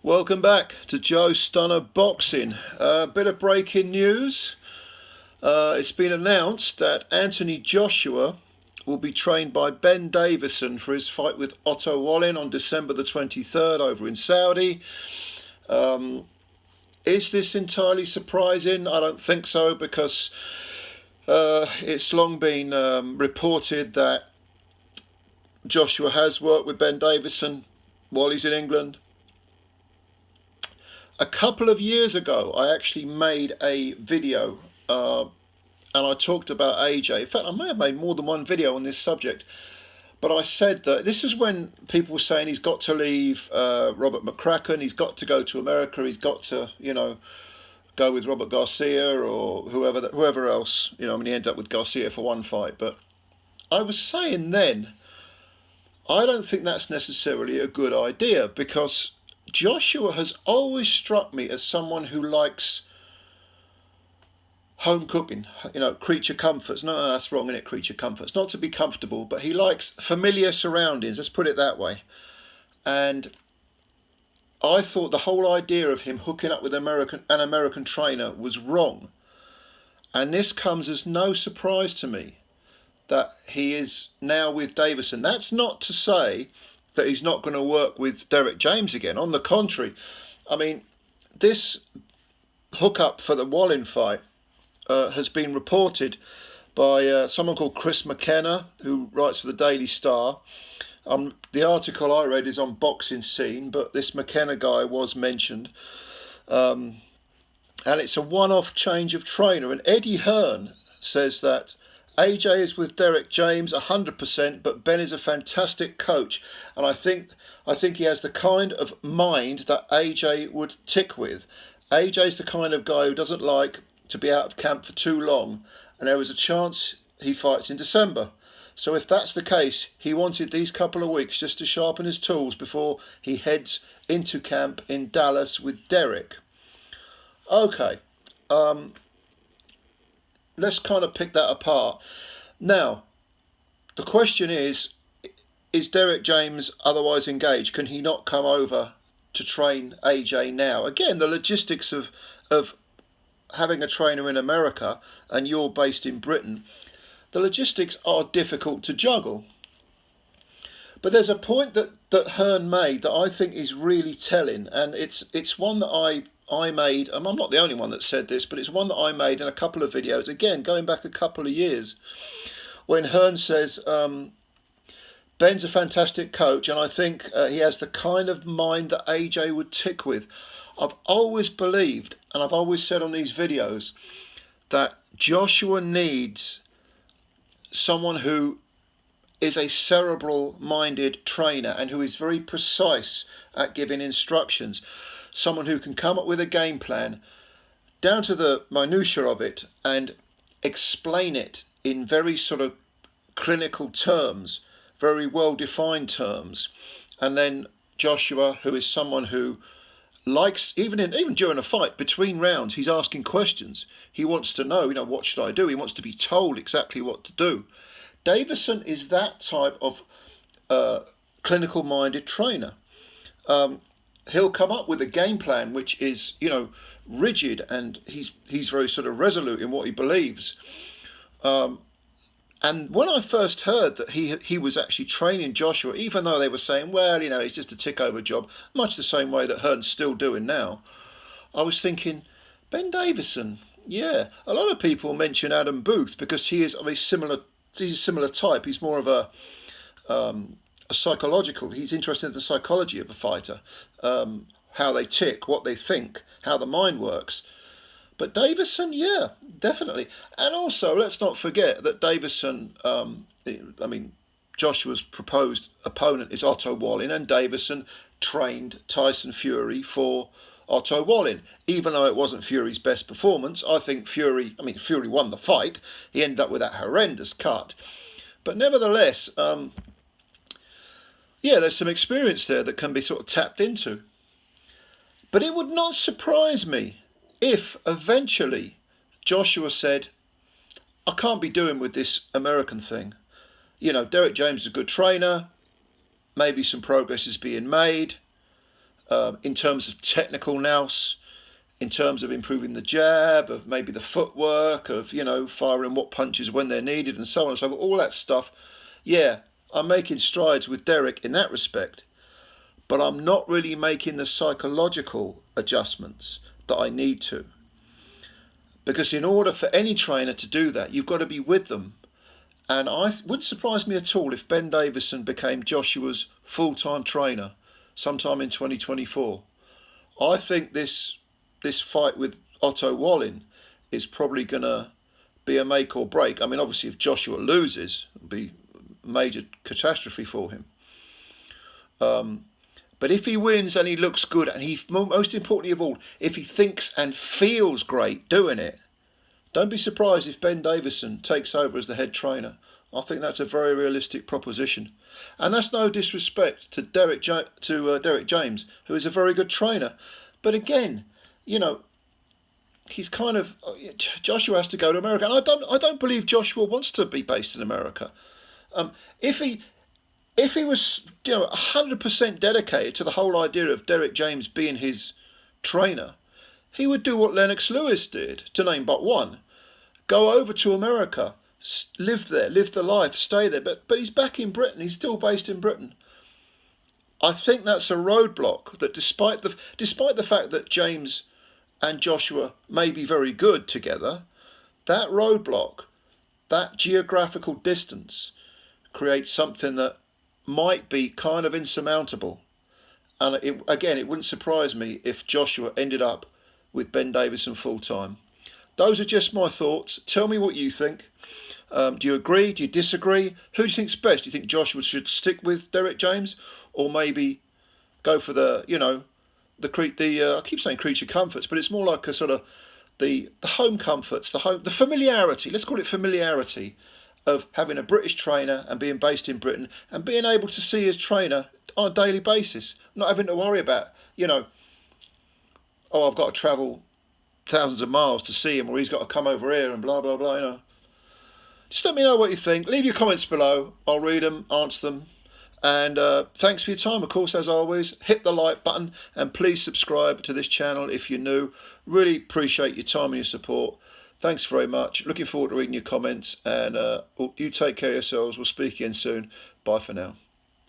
Welcome back to Joe Stunner Boxing. A bit of breaking news. It's been announced that Anthony Joshua will be trained by Ben Davison for his fight with OTTO WALLIN on December the 23rd over in Saudi. Is this entirely surprising? I don't think so, because it's long been reported that Joshua has worked with Ben Davison while he's in England. A couple of years ago, I actually made a video and I talked about AJ. In fact, I may have made more than one video on this subject, but I said that this is when people were saying he's got to leave Robert McCracken, he's got to go to America, he's got to, go with Robert Garcia or whoever else. He ended up with Garcia for one fight. But I was saying then, I don't think that's necessarily a good idea, because Joshua has always struck me as someone who likes home cooking, creature comforts. No, that's wrong, isn't it? Creature comforts. Not to be comfortable, but he likes familiar surroundings. Let's put it that way. And I thought the whole idea of him hooking up with an American trainer was wrong. And this comes as no surprise to me that he is now with Davison. That's not to say that he's not going to work with Derrick James again. On the contrary, this hookup for the Wallin fight has been reported by someone called Chris McKenna, who writes for the Daily Star. The article I read is on Boxing Scene, but this McKenna guy was mentioned. And it's a one-off change of trainer. And Eddie Hearn says that AJ is with Derrick James 100%, but Ben is a fantastic coach, and I think he has the kind of mind that AJ would tick with. AJ's the kind of guy who doesn't like to be out of camp for too long, and there is a chance he fights in December. So if that's the case, he wanted these couple of weeks just to sharpen his tools before he heads into camp in Dallas with Derrick. Okay. Let's kind of pick that apart. Now, the question is Derrick James otherwise engaged? Can he not come over to train AJ now? Again, the logistics of having a trainer in America and you're based in Britain, the logistics are difficult to juggle. But there's a point that Hearn made that I think is really telling, and it's one that I made, and I'm not the only one that said this, but it's one that I made in a couple of videos, again, going back a couple of years, when Hearn says, Ben's a fantastic coach, and I think he has the kind of mind that AJ would tick with. I've always believed, and I've always said on these videos, that Joshua needs someone who is a cerebral-minded trainer and who is very precise at giving instructions. Someone who can come up with a game plan down to the minutiae of it and explain it in very sort of clinical terms, very well-defined terms. And then Joshua, who is someone who likes, even during a fight, between rounds, he's asking questions. He wants to know, what should I do? He wants to be told exactly what to do. Davison is that type of clinical-minded trainer. He'll come up with a game plan which is, rigid, and he's very sort of resolute in what he believes. And when I first heard that he was actually training Joshua, even though they were saying, well, it's just a tick-over job, much the same way that Hearn's still doing now, I was thinking, Ben Davison, yeah. A lot of people mention Adam Booth because he is of he's a similar type. He's more of a psychological. He's interested in the psychology of a fighter, how they tick, what they think, how the mind works. But Davison, yeah, definitely. And also, let's not forget that Davison, Joshua's proposed opponent is OTTO WALLIN, and Davison trained Tyson Fury for OTTO WALLIN. Even though it wasn't Fury's best performance, I think Fury won the fight. He ended up with that horrendous cut. But nevertheless, there's some experience there that can be sort of tapped into. But it would not surprise me if eventually Joshua said, I can't be doing with this American thing. Derrick James is a good trainer. Maybe some progress is being made. in terms of technical nous, in terms of improving the jab, of maybe the footwork, of, firing what punches when they're needed, and so on and so forth, all that stuff. Yeah, I'm making strides with Derrick in that respect, but I'm not really making the psychological adjustments that I need to. Because in order for any trainer to do that, you've got to be with them. And wouldn't surprise me at all if Ben Davison became Joshua's full-time trainer sometime in 2024. I think this fight with OTTO WALLIN is probably going to be a make or break. I mean, obviously, if Joshua loses, it'll be a major catastrophe for him. But if he wins and he looks good, and he, most importantly of all, if he thinks and feels great doing it, don't be surprised if Ben Davison takes over as the head trainer. I think that's a very realistic proposition. And that's no disrespect to Derrick James, who is a very good trainer. But again, he's kind of, Joshua has to go to America. And I don't believe Joshua wants to be based in America. If he was 100% dedicated to the whole idea of Derrick James being his trainer, he would do what Lennox Lewis did, to name but one. Go over to America, live there, live the life, stay there. But he's back in Britain. He's still based in Britain. I think that's a roadblock that despite the fact that James and Joshua may be very good together, that roadblock, that geographical distance, creates something that might be kind of insurmountable. And it wouldn't surprise me if Joshua ended up with Ben Davison full-time. Those are just my thoughts. Tell me what you think. Do you agree? Do you disagree? Who do you think's best? Do you think Joshua should stick with Derrick James, or maybe go for the I keep saying creature comforts, but it's more like a sort of the home comforts, the familiarity. Let's call it familiarity of having a British trainer and being based in Britain and being able to see his trainer on a daily basis, not having to worry about I've got to travel thousands of miles to see him, or he's got to come over here and blah blah blah. Just let me know what you think. Leave your comments below. I'll read them, answer them. And thanks for your time, of course, as always. Hit the like button and please subscribe to this channel if you're new. Really appreciate your time and your support. Thanks very much. Looking forward to reading your comments. And you take care of yourselves. We'll speak again soon. Bye for now.